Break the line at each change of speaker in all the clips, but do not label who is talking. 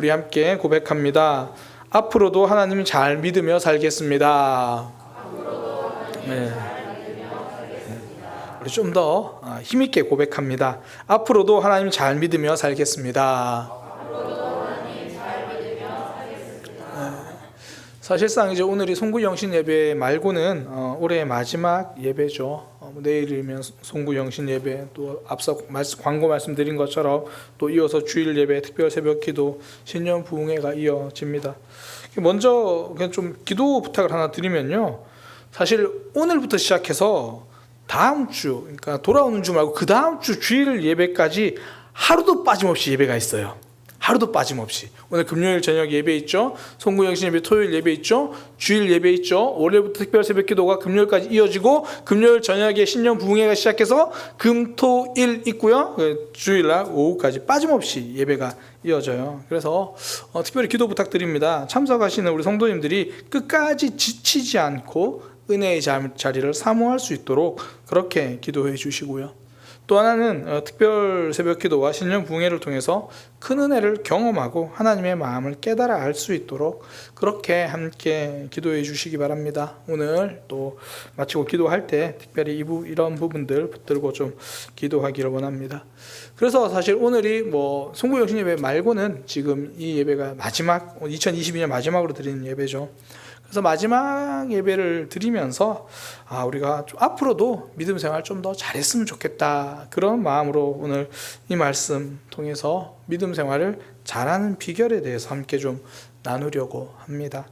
우리 함께 고백합니다. 앞으로도 하나님 잘 믿으며 살겠습니다. 네. 우리 좀 더 힘있게 고백합니다. 앞으로도 하나님 잘 믿으며 살겠습니다. 사실상 이제 오늘이 송구영신 예배 말고는 올해의 마지막 예배죠. 내일이면 송구영신 예배, 또 앞서 광고 말씀드린 것처럼 또 이어서 주일 예배, 특별 새벽기도, 신년 부흥회가 이어집니다. 먼저 그냥 좀 기도 부탁을 하나 드리면요, 사실 오늘부터 시작해서 다음 주, 그러니까 돌아오는 주 말고 그 다음 주 주일 예배까지 하루도 빠짐없이 예배가 있어요. 하루도 빠짐없이. 오늘 금요일 저녁 예배 있죠. 송구영신 예배 토요일 예배 있죠. 주일 예배 있죠. 월요일부터 특별 새벽 기도가 금요일까지 이어지고, 금요일 저녁에 신년 부흥회가 시작해서 금토일 있고요. 주일날 오후까지 빠짐없이 예배가 이어져요. 그래서 특별히 기도 부탁드립니다. 참석하시는 우리 성도님들이 끝까지 지치지 않고 은혜의 자리를 사모할 수 있도록 그렇게 기도해 주시고요. 또 하나는 특별 새벽기도와 신년 부흥회를 통해서 큰 은혜를 경험하고 하나님의 마음을 깨달아 알 수 있도록 그렇게 함께 기도해 주시기 바랍니다. 오늘 또 마치고 기도할 때 특별히 이런 부분들 붙들고 좀 기도하기를 원합니다. 그래서 사실 오늘이 송구영신 예배 말고는 지금 이 예배가 마지막, 2022년 마지막으로 드리는 예배죠. 그래서 마지막 예배를 드리면서 우리가 좀 앞으로도 믿음 생활 좀 더 잘했으면 좋겠다, 그런 마음으로 오늘 이 말씀 통해서 믿음 생활을 잘하는 비결에 대해서 함께 좀 나누려고 합니다.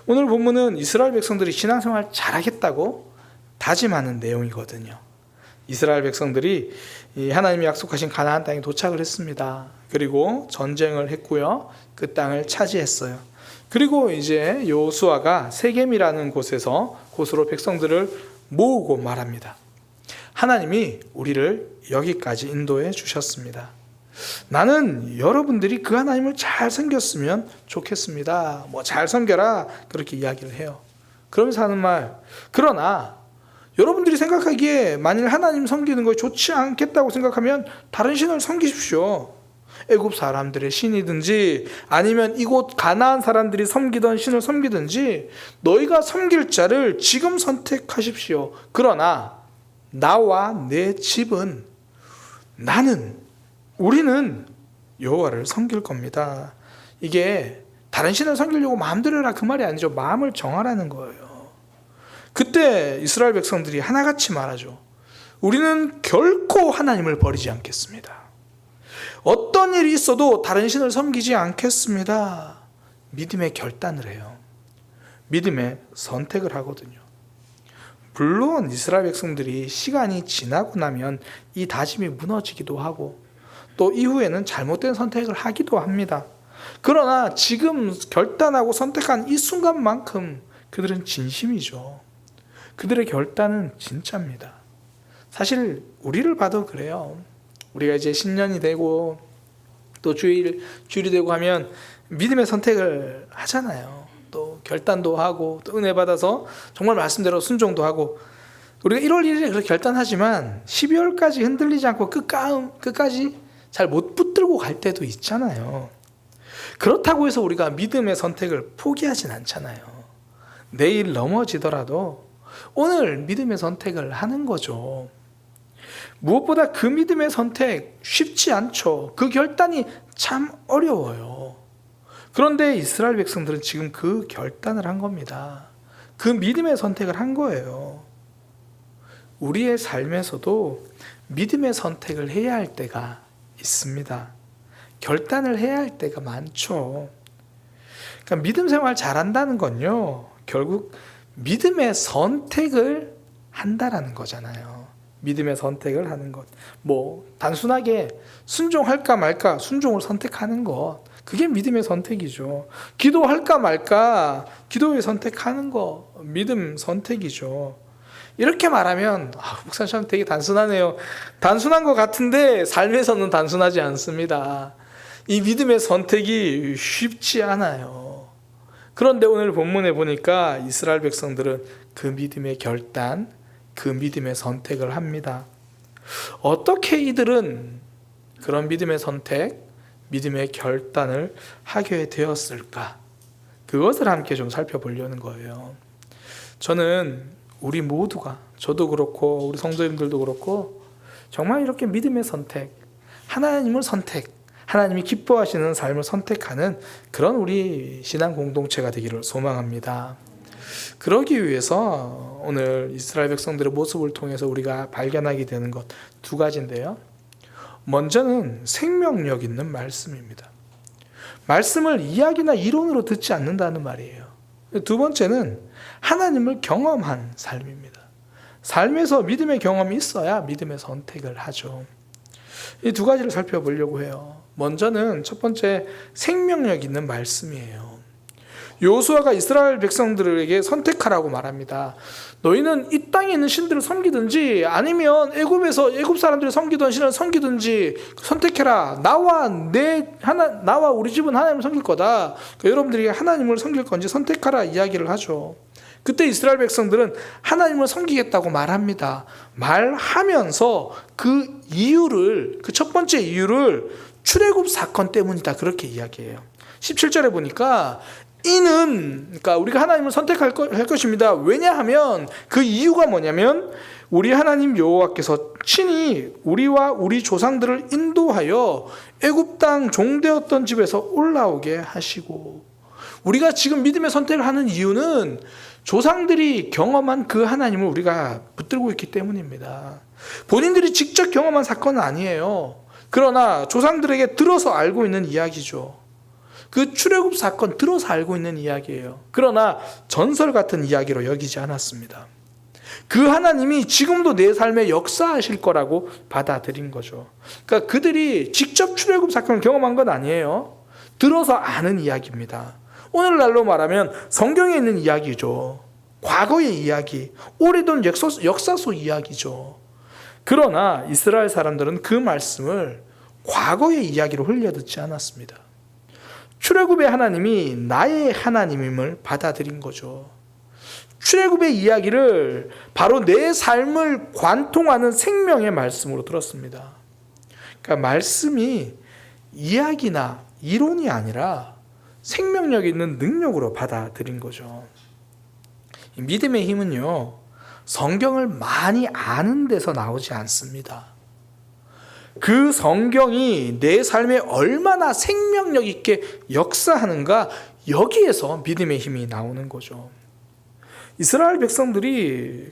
오늘 본문은 이스라엘 백성들이 신앙생활 잘하겠다고 다짐하는 내용이거든요. 이스라엘 백성들이 하나님이 약속하신 가나안 땅에 도착을 했습니다. 그리고 전쟁을 했고요, 그 땅을 차지했어요. 그리고 이제 여호수아가 세겜이라는 곳으로 백성들을 모으고 말합니다. 하나님이 우리를 여기까지 인도해 주셨습니다. 나는 여러분들이 그 하나님을 잘 섬겼으면 좋겠습니다. 잘 섬겨라, 그렇게 이야기를 해요. 그러면서 하는 말, 그러나 여러분들이 생각하기에 만일 하나님 섬기는 것이 좋지 않겠다고 생각하면 다른 신을 섬기십시오. 애굽 사람들의 신이든지 아니면 이곳 가나안 사람들이 섬기던 신을 섬기든지 너희가 섬길 자를 지금 선택하십시오. 그러나 나와 내 집은, 우리는 여호와를 섬길 겁니다. 이게 다른 신을 섬기려고 마음대로 해라, 그 말이 아니죠. 마음을 정하라는 거예요. 그때 이스라엘 백성들이 하나같이 말하죠. 우리는 결코 하나님을 버리지 않겠습니다. 어떤 일이 있어도 다른 신을 섬기지 않겠습니다. 믿음의 결단을 해요. 믿음의 선택을 하거든요. 물론 이스라엘 백성들이 시간이 지나고 나면 이 다짐이 무너지기도 하고 또 이후에는 잘못된 선택을 하기도 합니다. 그러나 지금 결단하고 선택한 이 순간만큼 그들은 진심이죠. 그들의 결단은 진짜입니다. 사실 우리를 봐도 그래요. 우리가 이제 신년이 되고 또 주일이 되고 하면 믿음의 선택을 하잖아요. 또 결단도 하고 또 은혜 받아서 정말 말씀대로 순종도 하고, 우리가 1월 1일에 그렇게 결단하지만 12월까지 흔들리지 않고 끝까지 잘 못 붙들고 갈 때도 있잖아요. 그렇다고 해서 우리가 믿음의 선택을 포기하진 않잖아요. 내일 넘어지더라도 오늘 믿음의 선택을 하는 거죠. 무엇보다 그 믿음의 선택 쉽지 않죠. 그 결단이 참 어려워요. 그런데 이스라엘 백성들은 지금 그 결단을 한 겁니다. 그 믿음의 선택을 한 거예요. 우리의 삶에서도 믿음의 선택을 해야 할 때가 있습니다. 결단을 해야 할 때가 많죠. 그러니까 믿음 생활 잘한다는 건요, 결국 믿음의 선택을 한다라는 거잖아요. 믿음의 선택을 하는 것. 단순하게 순종할까 말까, 순종을 선택하는 것. 그게 믿음의 선택이죠. 기도할까 말까, 기도의 선택하는 것. 믿음 선택이죠. 이렇게 말하면, 목사님 참 되게 단순하네요. 단순한 것 같은데 삶에서는 단순하지 않습니다. 이 믿음의 선택이 쉽지 않아요. 그런데 오늘 본문에 보니까 이스라엘 백성들은 그 믿음의 결단, 그 믿음의 선택을 합니다. 어떻게 이들은 그런 믿음의 선택, 믿음의 결단을 하게 되었을까? 그것을 함께 좀 살펴보려는 거예요. 저는 우리 모두가, 저도 그렇고 우리 성도님들도 그렇고 정말 이렇게 믿음의 선택, 하나님을 선택, 하나님이 기뻐하시는 삶을 선택하는 그런 우리 신앙 공동체가 되기를 소망합니다. 그러기 위해서 오늘 이스라엘 백성들의 모습을 통해서 우리가 발견하게 되는 것 두 가지인데요. 먼저는 생명력 있는 말씀입니다. 말씀을 이야기나 이론으로 듣지 않는다는 말이에요. 두 번째는 하나님을 경험한 삶입니다. 삶에서 믿음의 경험이 있어야 믿음의 선택을 하죠. 이 두 가지를 살펴보려고 해요. 먼저는 첫 번째, 생명력 있는 말씀이에요. 여호수아가 이스라엘 백성들에게 선택하라고 말합니다. 너희는 이 땅에 있는 신들을 섬기든지 아니면 애굽 사람들이 섬기던 신을 섬기든지 선택해라. 나와 우리 집은 하나님을 섬길 거다. 그러니까 여러분들이 하나님을 섬길 건지 선택하라 이야기를 하죠. 그때 이스라엘 백성들은 하나님을 섬기겠다고 말합니다. 말하면서 그 첫 번째 이유를 출애굽 사건 때문이다 그렇게 이야기해요. 17절에 보니까 그러니까 우리가 하나님을 선택할 것입니다. 왜냐하면 그 이유가 뭐냐면 우리 하나님 여호와께서 친히 우리와 우리 조상들을 인도하여 애굽 땅 종되었던 집에서 올라오게 하시고, 우리가 지금 믿음의 선택을 하는 이유는 조상들이 경험한 그 하나님을 우리가 붙들고 있기 때문입니다. 본인들이 직접 경험한 사건은 아니에요. 그러나 조상들에게 들어서 알고 있는 이야기죠. 그 출애굽 사건 들어서 알고 있는 이야기예요. 그러나 전설 같은 이야기로 여기지 않았습니다. 그 하나님이 지금도 내 삶에 역사하실 거라고 받아들인 거죠. 그러니까 그들이 직접 출애굽 사건을 경험한 건 아니에요. 들어서 아는 이야기입니다. 오늘날로 말하면 성경에 있는 이야기죠. 과거의 이야기, 오래된 역사 속 이야기죠. 그러나 이스라엘 사람들은 그 말씀을 과거의 이야기로 흘려듣지 않았습니다. 출애굽의 하나님이 나의 하나님임을 받아들인 거죠. 출애굽의 이야기를 바로 내 삶을 관통하는 생명의 말씀으로 들었습니다. 그러니까 말씀이 이야기나 이론이 아니라 생명력 있는 능력으로 받아들인 거죠. 믿음의 힘은요, 성경을 많이 아는 데서 나오지 않습니다. 그 성경이 내 삶에 얼마나 생명력 있게 역사하는가, 여기에서 믿음의 힘이 나오는 거죠. 이스라엘 백성들에게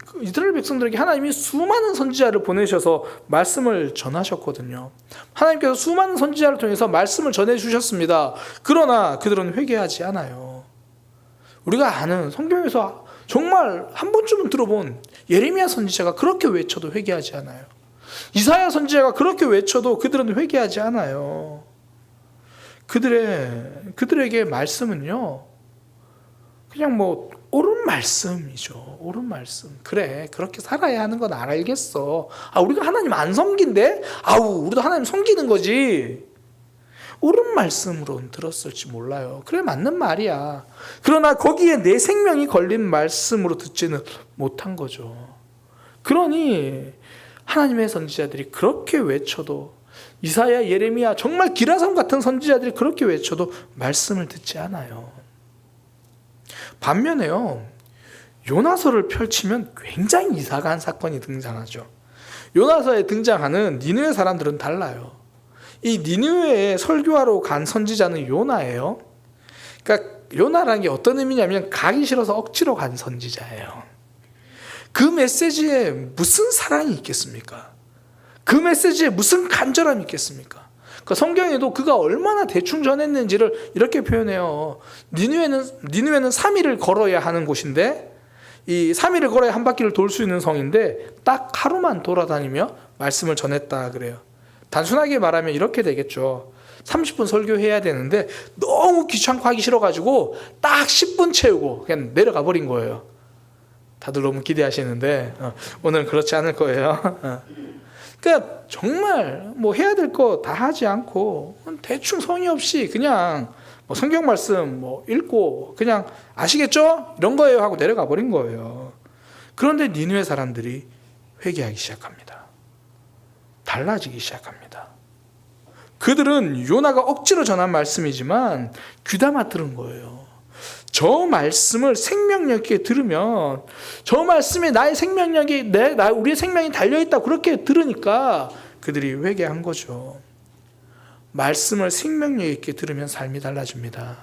하나님이 수많은 선지자를 보내셔서 말씀을 전하셨거든요. 하나님께서 수많은 선지자를 통해서 말씀을 전해주셨습니다. 그러나 그들은 회개하지 않아요. 우리가 아는 성경에서 정말 한 번쯤은 들어본 예레미야 선지자가 그렇게 외쳐도 회개하지 않아요. 이사야 선지자가 그렇게 외쳐도 그들은 회개하지 않아요. 그들에게 말씀은요, 그냥 옳은 말씀이죠. 옳은 말씀. 그래, 그렇게 살아야 하는 건 알겠어. 우리가 하나님 안 섬긴데? 우리도 하나님 섬기는 거지. 옳은 말씀으로는 들었을지 몰라요. 그래, 맞는 말이야. 그러나 거기에 내 생명이 걸린 말씀으로 듣지는 못한 거죠. 그러니 하나님의 선지자들이 그렇게 외쳐도, 이사야, 예레미야, 정말 기라성 같은 선지자들이 그렇게 외쳐도 말씀을 듣지 않아요. 반면에요, 요나서를 펼치면 굉장히 이상한 사건이 등장하죠. 요나서에 등장하는 니느웨 사람들은 달라요. 이 니느웨에 설교하러 간 선지자는 요나예요. 그러니까 요나라는 게 어떤 의미냐면 가기 싫어서 억지로 간 선지자예요. 그 메시지에 무슨 사랑이 있겠습니까? 그 메시지에 무슨 간절함이 있겠습니까? 그러니까 성경에도 그가 얼마나 대충 전했는지를 이렇게 표현해요. 니느웨는 3일을 걸어야 하는 곳인데, 이 3일을 걸어야 한 바퀴를 돌 수 있는 성인데 딱 하루만 돌아다니며 말씀을 전했다 그래요. 단순하게 말하면 이렇게 되겠죠. 30분 설교해야 되는데 너무 귀찮고 하기 싫어가지고 딱 10분 채우고 그냥 내려가 버린 거예요. 다들 너무 기대하시는데 오늘은 그렇지 않을 거예요. 그러니까 정말 해야 될 거 다 하지 않고 대충 성의 없이 그냥 성경 말씀 읽고 그냥 아시겠죠? 이런 거예요 하고 내려가 버린 거예요. 그런데 니느웨 사람들이 회개하기 시작합니다. 달라지기 시작합니다. 그들은 요나가 억지로 전한 말씀이지만 귀담아 들은 거예요. 저 말씀을 생명력 있게 들으면, 저 말씀에 나의 생명력이, 우리의 생명이 달려있다 그렇게 들으니까 그들이 회개한 거죠. 말씀을 생명력 있게 들으면 삶이 달라집니다.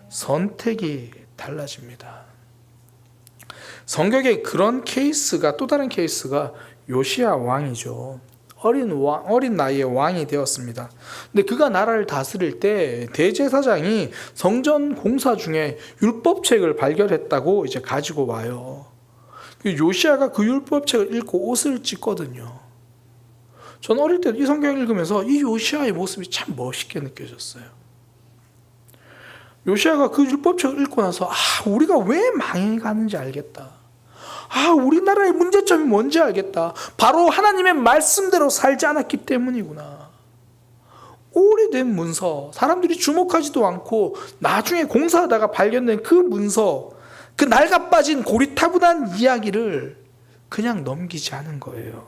선택이 달라집니다. 성경에 그런 케이스가, 또 다른 케이스가 요시야 왕이죠. 어린 나이에 왕이 되었습니다. 근데 그가 나라를 다스릴 때 대제사장이 성전 공사 중에 율법책을 발견했다고 이제 가지고 와요. 요시야가 그 율법책을 읽고 옷을 찢거든요. 전 어릴 때 이 성경 읽으면서 이 요시야의 모습이 참 멋있게 느껴졌어요. 요시야가 그 율법책을 읽고 나서 우리가 왜 망해가는지 알겠다. 우리나라의 문제점이 뭔지 알겠다. 바로 하나님의 말씀대로 살지 않았기 때문이구나. 오래된 문서, 사람들이 주목하지도 않고 나중에 공사하다가 발견된 그 문서, 그 낡아빠진 고리타분한 이야기를 그냥 넘기지 않은 거예요.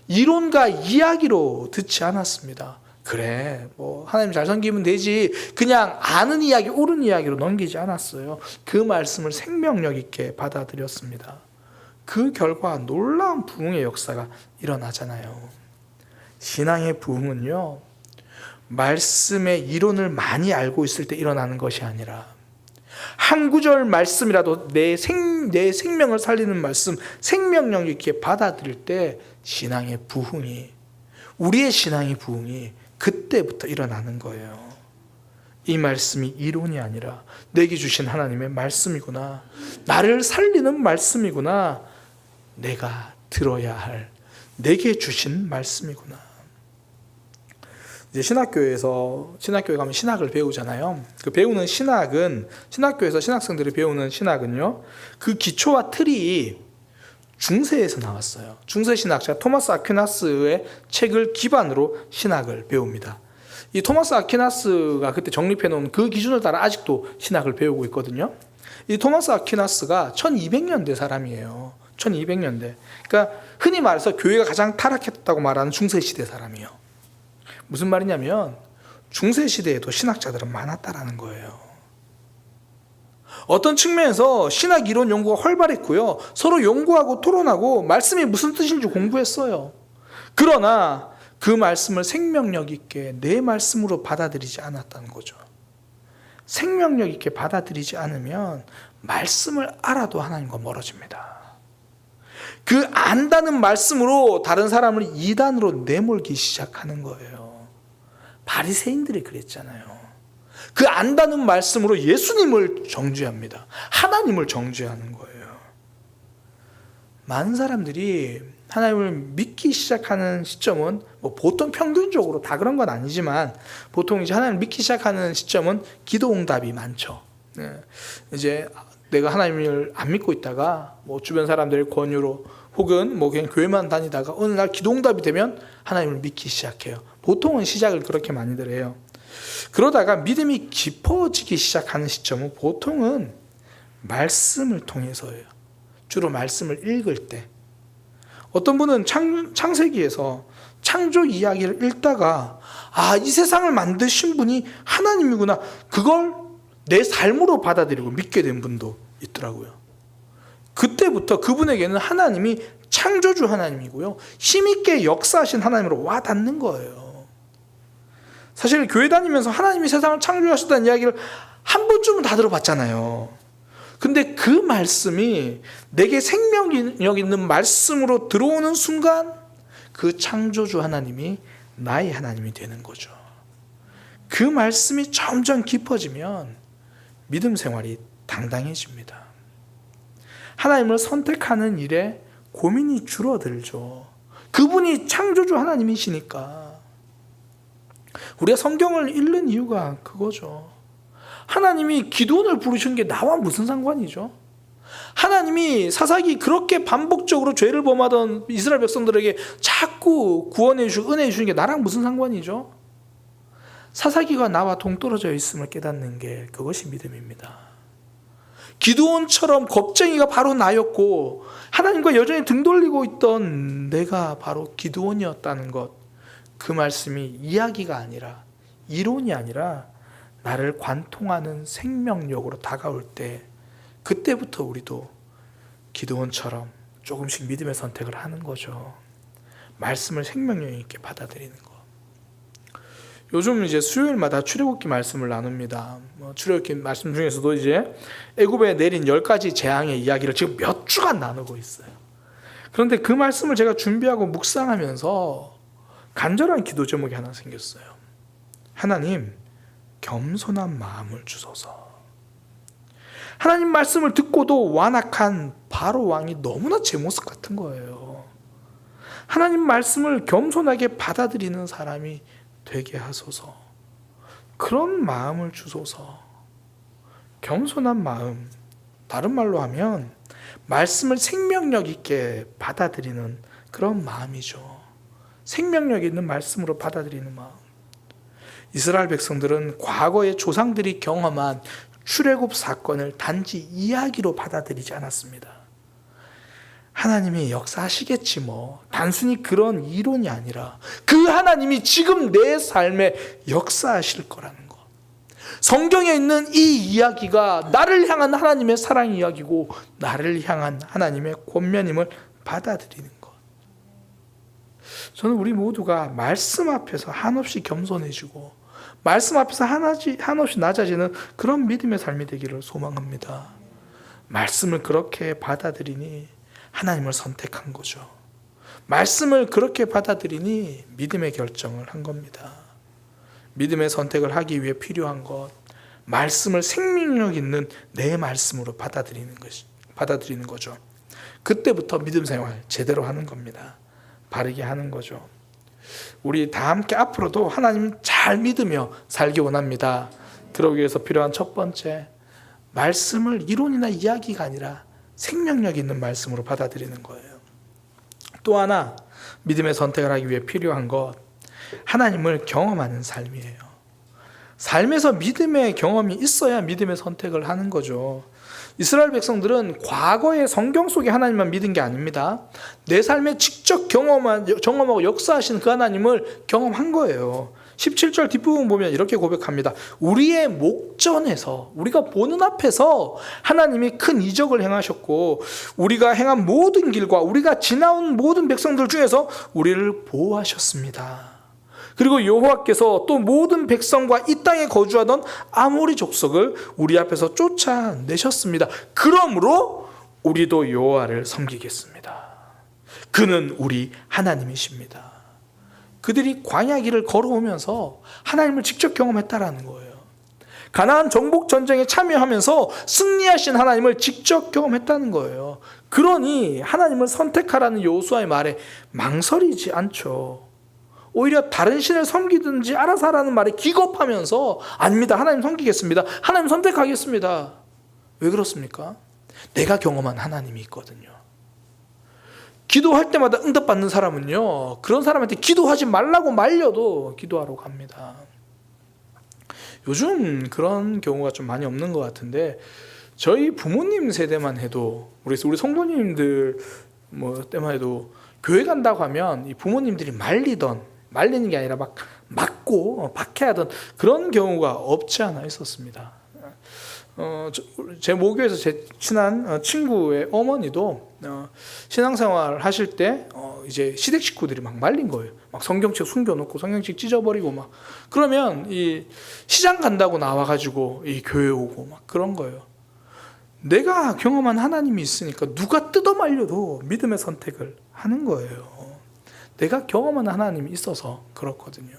이론과 이야기로 듣지 않았습니다. 그래, 하나님 잘 섬기면 되지, 그냥 아는 이야기, 옳은 이야기로 넘기지 않았어요. 그 말씀을 생명력 있게 받아들였습니다. 그 결과 놀라운 부흥의 역사가 일어나잖아요. 신앙의 부흥은요, 말씀의 이론을 많이 알고 있을 때 일어나는 것이 아니라 한 구절 말씀이라도 내 생명을 살리는 말씀, 생명력 있게 받아들일 때 우리의 신앙의 부흥이 그때부터 일어나는 거예요. 이 말씀이 이론이 아니라 내게 주신 하나님의 말씀이구나, 나를 살리는 말씀이구나, 내가 들어야 할 내게 주신 말씀이구나. 이제 신학교에 가면 신학을 배우잖아요. 그 배우는 신학은, 신학교에서 신학생들이 배우는 신학은요, 그 기초와 틀이 중세에서 나왔어요. 중세 신학자 토마스 아퀴나스의 책을 기반으로 신학을 배웁니다. 이 토마스 아퀴나스가 그때 정립해 놓은 그 기준을 따라 아직도 신학을 배우고 있거든요. 이 토마스 아퀴나스가 1200년대 사람이에요. 1200년대. 그러니까 흔히 말해서 교회가 가장 타락했다고 말하는 중세시대 사람이에요. 무슨 말이냐면 중세시대에도 신학자들은 많았다라는 거예요. 어떤 측면에서 신학 이론 연구가 활발했고요, 서로 연구하고 토론하고 말씀이 무슨 뜻인지 공부했어요. 그러나 그 말씀을 생명력 있게 내 말씀으로 받아들이지 않았다는 거죠. 생명력 있게 받아들이지 않으면 말씀을 알아도 하나님과 멀어집니다. 그 안다는 말씀으로 다른 사람을 이단으로 내몰기 시작하는 거예요. 바리새인들이 그랬잖아요. 그 안다는 말씀으로 예수님을 정죄합니다. 하나님을 정죄하는 거예요. 많은 사람들이 하나님을 믿기 시작하는 시점은 보통 평균적으로 다 그런 건 아니지만 보통 이제 하나님을 믿기 시작하는 시점은 기도 응답이 많죠. 이제 내가 하나님을 안 믿고 있다가 주변 사람들의 권유로 혹은 그냥 교회만 다니다가 어느 날 기도 응답이 되면 하나님을 믿기 시작해요. 보통은 시작을 그렇게 많이들 해요. 그러다가 믿음이 깊어지기 시작하는 시점은 보통은 말씀을 통해서예요. 주로 말씀을 읽을 때. 어떤 분은 창세기에서 창조 이야기를 읽다가 이 세상을 만드신 분이 하나님이구나, 그걸 내 삶으로 받아들이고 믿게 된 분도 있더라고요. 그때부터 그분에게는 하나님이 창조주 하나님이고요, 힘있게 역사하신 하나님으로 와닿는 거예요. 사실 교회 다니면서 하나님이 세상을 창조하셨다는 이야기를 한 번쯤은 다 들어봤잖아요. 근데 그 말씀이 내게 생명력 있는 말씀으로 들어오는 순간 그 창조주 하나님이 나의 하나님이 되는 거죠. 그 말씀이 점점 깊어지면 믿음 생활이 당당해집니다. 하나님을 선택하는 일에 고민이 줄어들죠. 그분이 창조주 하나님이시니까. 우리가 성경을 읽는 이유가 그거죠. 하나님이 기드온을 부르신 게 나와 무슨 상관이죠? 하나님이 사사기 그렇게 반복적으로 죄를 범하던 이스라엘 백성들에게 자꾸 구원해 주시고 은혜해 주시는 게 나랑 무슨 상관이죠? 사사기가 나와 동떨어져 있음을 깨닫는 게 그것이 믿음입니다. 기드온처럼 겁쟁이가 바로 나였고 하나님과 여전히 등 돌리고 있던 내가 바로 기드온이었다는 것, 그 말씀이 이야기가 아니라, 이론이 아니라 나를 관통하는 생명력으로 다가올 때, 그때부터 우리도 기드온처럼 조금씩 믿음의 선택을 하는 거죠. 말씀을 생명력 있게 받아들이는 거. 요즘 이제 수요일마다 출애굽기 말씀을 나눕니다. 출애굽기 말씀 중에서도 이제 애굽에 내린 10가지 재앙의 이야기를 지금 몇 주간 나누고 있어요. 그런데 그 말씀을 제가 준비하고 묵상하면서 간절한 기도 제목이 하나 생겼어요. 하나님, 겸손한 마음을 주소서. 하나님 말씀을 듣고도 완악한 바로 왕이 너무나 제 모습 같은 거예요. 하나님 말씀을 겸손하게 받아들이는 사람이 되게 하소서. 그런 마음을 주소서. 겸손한 마음, 다른 말로 하면 말씀을 생명력 있게 받아들이는 그런 마음이죠. 생명력 있는 말씀으로 받아들이는 마음. 이스라엘 백성들은 과거의 조상들이 경험한 출애굽 사건을 단지 이야기로 받아들이지 않았습니다. 하나님이 역사하시겠지 뭐. 단순히 그런 이론이 아니라 그 하나님이 지금 내 삶에 역사하실 거라는 것. 성경에 있는 이 이야기가 나를 향한 하나님의 사랑 이야기고 나를 향한 하나님의 권면임을 받아들이는 것. 저는 우리 모두가 말씀 앞에서 한없이 겸손해지고 말씀 앞에서 한없이 낮아지는 그런 믿음의 삶이 되기를 소망합니다. 말씀을 그렇게 받아들이니 하나님을 선택한 거죠. 말씀을 그렇게 받아들이니 믿음의 결정을 한 겁니다. 믿음의 선택을 하기 위해 필요한 것, 말씀을 생명력 있는 내 말씀으로 받아들이는 거죠. 그때부터 믿음 생활 제대로 하는 겁니다. 바르게 하는 거죠. 우리 다 함께 앞으로도 하나님 잘 믿으며 살기 원합니다. 그러기 위해서 필요한 첫 번째, 말씀을 이론이나 이야기가 아니라 생명력 있는 말씀으로 받아들이는 거예요. 또 하나, 믿음의 선택을 하기 위해 필요한 것, 하나님을 경험하는 삶이에요. 삶에서 믿음의 경험이 있어야 믿음의 선택을 하는 거죠. 이스라엘 백성들은 과거의 성경 속의 하나님만 믿은 게 아닙니다. 내 삶에 직접 경험하고 역사하신 그 하나님을 경험한 거예요. 17절 뒷부분 보면 이렇게 고백합니다. 우리의 목전에서, 우리가 보는 앞에서 하나님이 큰 이적을 행하셨고 우리가 행한 모든 길과 우리가 지나온 모든 백성들 중에서 우리를 보호하셨습니다. 그리고 여호와께서 또 모든 백성과 이 땅에 거주하던 아모리 족속을 우리 앞에서 쫓아내셨습니다. 그러므로 우리도 여호와를 섬기겠습니다. 그는 우리 하나님이십니다. 그들이 광야 길을 걸어오면서 하나님을 직접 경험했다라는 거예요. 가나안 정복 전쟁에 참여하면서 승리하신 하나님을 직접 경험했다는 거예요. 그러니 하나님을 선택하라는 여호수아의 말에 망설이지 않죠. 오히려 다른 신을 섬기든지 알아서 하라는 말에 기겁하면서 아닙니다. 하나님 섬기겠습니다. 하나님 선택하겠습니다. 왜 그렇습니까? 내가 경험한 하나님이 있거든요. 기도할 때마다 응답받는 사람은요, 그런 사람한테 기도하지 말라고 말려도 기도하러 갑니다. 요즘 그런 경우가 좀 많이 없는 것 같은데, 저희 부모님 세대만 해도, 우리 성도님들 때만 해도 교회 간다고 하면 이 부모님들이 말리는 게 아니라 막 맞고 박해하던 그런 경우가 없지 않아 있었습니다. 제 모교에서 제 친한 친구의 어머니도 신앙생활 하실 때 이제 시댁 식구들이 막 말린 거예요. 막 성경책 숨겨놓고 성경책 찢어버리고 막 그러면 이 시장 간다고 나와가지고 이 교회 오고 막 그런 거예요. 내가 경험한 하나님이 있으니까 누가 뜯어 말려도 믿음의 선택을 하는 거예요. 내가 경험한 하나님이 있어서 그렇거든요.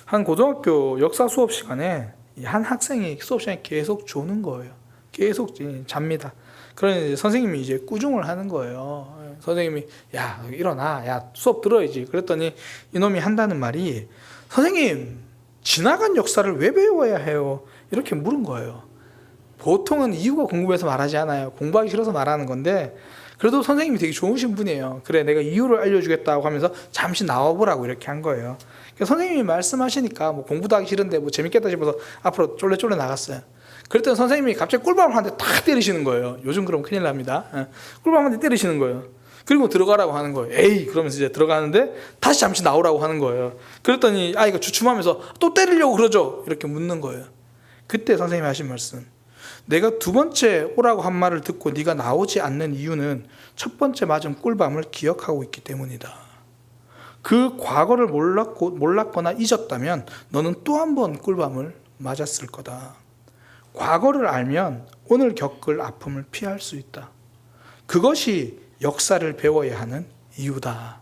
한 고등학교 역사 수업 시간에 한 학생이 수업 시간에 계속 조는 거예요. 계속 잡니다. 그러니 선생님이 이제 꾸중을 하는 거예요. 선생님이 야 일어나, 야 수업 들어야지. 그랬더니 이놈이 한다는 말이 선생님 지나간 역사를 왜 배워야 해요? 이렇게 물은 거예요. 보통은 이유가 궁금해서 말하지 않아요. 공부하기 싫어서 말하는 건데 그래도 선생님이 되게 좋으신 분이에요. 그래 내가 이유를 알려주겠다고 하면서 잠시 나와보라고 이렇게 한 거예요. 그러니까 선생님이 말씀하시니까 공부도 하기 싫은데 재밌겠다 싶어서 앞으로 쫄래 나갔어요. 그랬더니 선생님이 갑자기 꿀밤을 한 대 탁 때리시는 거예요. 요즘 그러면 큰일 납니다. 꿀밤 한 대 때리시는 거예요. 그리고 들어가라고 하는 거예요. 에이 그러면서 이제 들어가는데 다시 잠시 나오라고 하는 거예요. 그랬더니 아이가 주춤하면서 또 때리려고 그러죠. 이렇게 묻는 거예요. 그때 선생님이 하신 말씀, 내가 두 번째 오라고 한 말을 듣고 네가 나오지 않는 이유는 첫 번째 맞은 꿀밤을 기억하고 있기 때문이다. 그 과거를 몰랐거나 잊었다면 너는 또 한 번 꿀밤을 맞았을 거다. 과거를 알면 오늘 겪을 아픔을 피할 수 있다. 그것이 역사를 배워야 하는 이유다.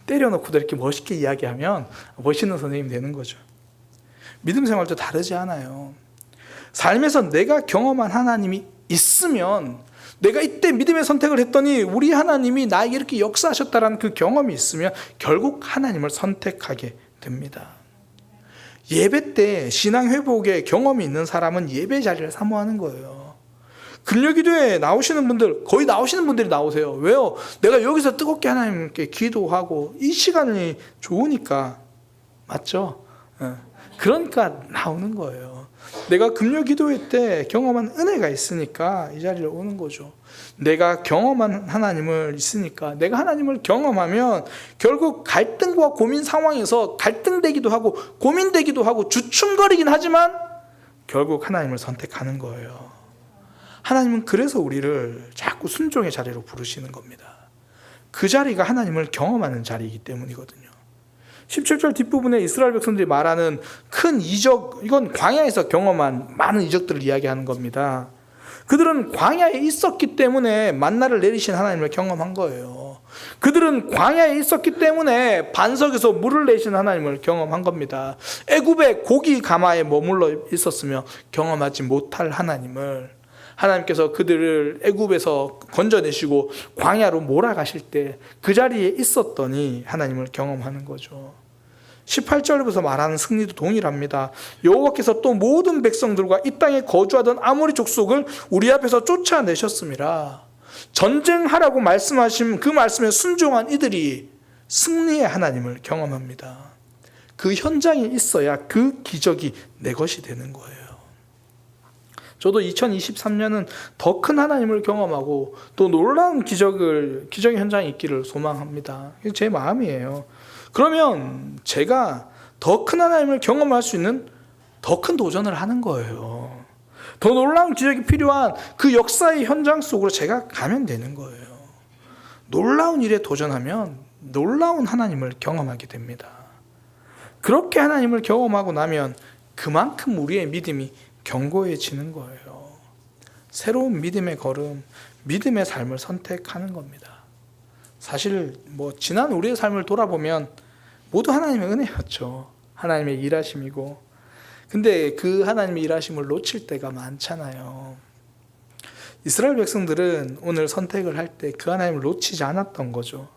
때려놓고도 이렇게 멋있게 이야기하면 멋있는 선생님이 되는 거죠. 믿음 생활도 다르지 않아요. 삶에서 내가 경험한 하나님이 있으면, 내가 이때 믿음의 선택을 했더니 우리 하나님이 나에게 이렇게 역사하셨다는 그 경험이 있으면 결국 하나님을 선택하게 됩니다. 예배 때 신앙 회복의 경험이 있는 사람은 예배 자리를 사모하는 거예요. 금요기도에 나오시는 분들, 거의 나오시는 분들이 나오세요. 왜요? 내가 여기서 뜨겁게 하나님께 기도하고 이 시간이 좋으니까. 맞죠? 그러니까 나오는 거예요. 내가 금요기도회 때 경험한 은혜가 있으니까 이 자리에 오는 거죠. 내가 경험한 하나님을 있으니까, 내가 하나님을 경험하면 결국 갈등과 고민 상황에서 갈등되기도 하고 고민되기도 하고 주춤거리긴 하지만 결국 하나님을 선택하는 거예요. 하나님은 그래서 우리를 자꾸 순종의 자리로 부르시는 겁니다. 그 자리가 하나님을 경험하는 자리이기 때문이거든요. 17절 뒷부분에 이스라엘 백성들이 말하는 큰 이적, 이건 광야에서 경험한 많은 이적들을 이야기하는 겁니다. 그들은 광야에 있었기 때문에 만나를 내리신 하나님을 경험한 거예요. 그들은 광야에 있었기 때문에 반석에서 물을 내신 하나님을 경험한 겁니다. 애굽의 고기 가마에 머물러 있었으며 경험하지 못할 하나님을, 하나님께서 그들을 애굽에서 건져내시고 광야로 몰아가실 때 그 자리에 있었더니 하나님을 경험하는 거죠. 18절부터 말하는 승리도 동일합니다. 여호와께서 또 모든 백성들과 이 땅에 거주하던 아모리 족속을 우리 앞에서 쫓아내셨습니다. 전쟁하라고 말씀하신 그 말씀에 순종한 이들이 승리의 하나님을 경험합니다. 그 현장에 있어야 그 기적이 내 것이 되는 거예요. 저도 2023년은 더 큰 하나님을 경험하고 또 놀라운 기적의 현장이 있기를 소망합니다. 이게 제 마음이에요. 그러면 제가 더 큰 하나님을 경험할 수 있는 더 큰 도전을 하는 거예요. 더 놀라운 기적이 필요한 그 역사의 현장 속으로 제가 가면 되는 거예요. 놀라운 일에 도전하면 놀라운 하나님을 경험하게 됩니다. 그렇게 하나님을 경험하고 나면 그만큼 우리의 믿음이 견고해지는 거예요. 새로운 믿음의 걸음, 믿음의 삶을 선택하는 겁니다. 사실 지난 우리의 삶을 돌아보면 모두 하나님의 은혜였죠. 하나님의 일하심이고. 근데 그 하나님의 일하심을 놓칠 때가 많잖아요. 이스라엘 백성들은 오늘 선택을 할 때 그 하나님을 놓치지 않았던 거죠.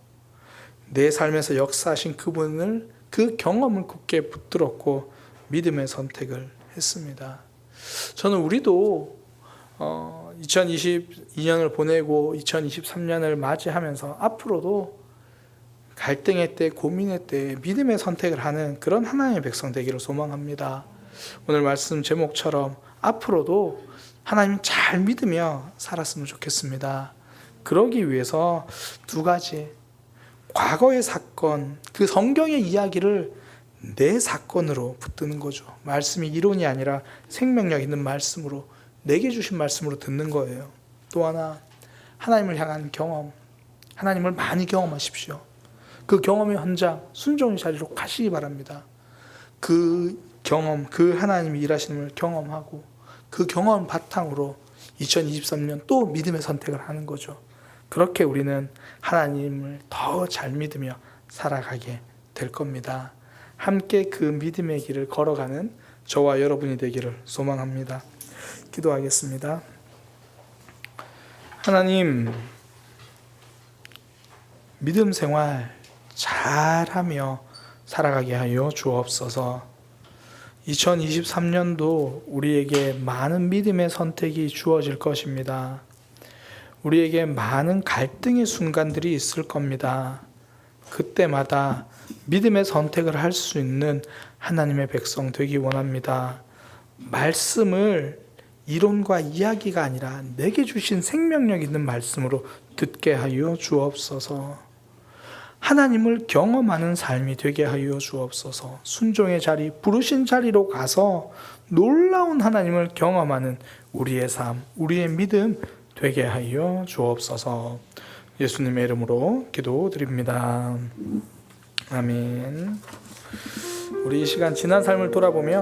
내 삶에서 역사하신 그분을, 그 경험을 굳게 붙들었고 믿음의 선택을 했습니다. 저는 우리도 2022년을 보내고 2023년을 맞이하면서 앞으로도 갈등의 때, 고민의 때 믿음의 선택을 하는 그런 하나님의 백성 되기를 소망합니다. 오늘 말씀 제목처럼 앞으로도 하나님 잘 믿으며 살았으면 좋겠습니다. 그러기 위해서 두 가지, 과거의 사건, 그 성경의 이야기를 내 사건으로 붙드는 거죠. 말씀이 이론이 아니라 생명력 있는 말씀으로, 내게 주신 말씀으로 듣는 거예요. 또 하나, 하나님을 향한 경험, 하나님을 많이 경험하십시오. 그 경험의 현장, 순종의 자리로 가시기 바랍니다. 그 경험, 그 하나님이 일하시는 걸 경험하고 그 경험 바탕으로 2023년 또 믿음의 선택을 하는 거죠. 그렇게 우리는 하나님을 더 잘 믿으며 살아가게 될 겁니다. 함께 그 믿음의 길을 걸어가는 저와 여러분이 되기를 소망합니다. 기도하겠습니다. 하나님, 믿음 생활 잘하며 살아가게 하여 주옵소서. 2023년도 우리에게 많은 믿음의 선택이 주어질 것입니다. 우리에게 많은 갈등의 순간들이 있을 겁니다. 그때마다 믿음의 선택을 할 수 있는 하나님의 백성 되기 원합니다. 말씀을 이론과 이야기가 아니라 내게 주신 생명력 있는 말씀으로 듣게 하여 주옵소서. 하나님을 경험하는 삶이 되게 하여 주옵소서. 순종의 자리, 부르신 자리로 가서 놀라운 하나님을 경험하는 우리의 삶, 우리의 믿음 되게 하여 주옵소서. 예수님의 이름으로 기도드립니다. 아멘. 우리 이 시간 지난 삶을 돌아보며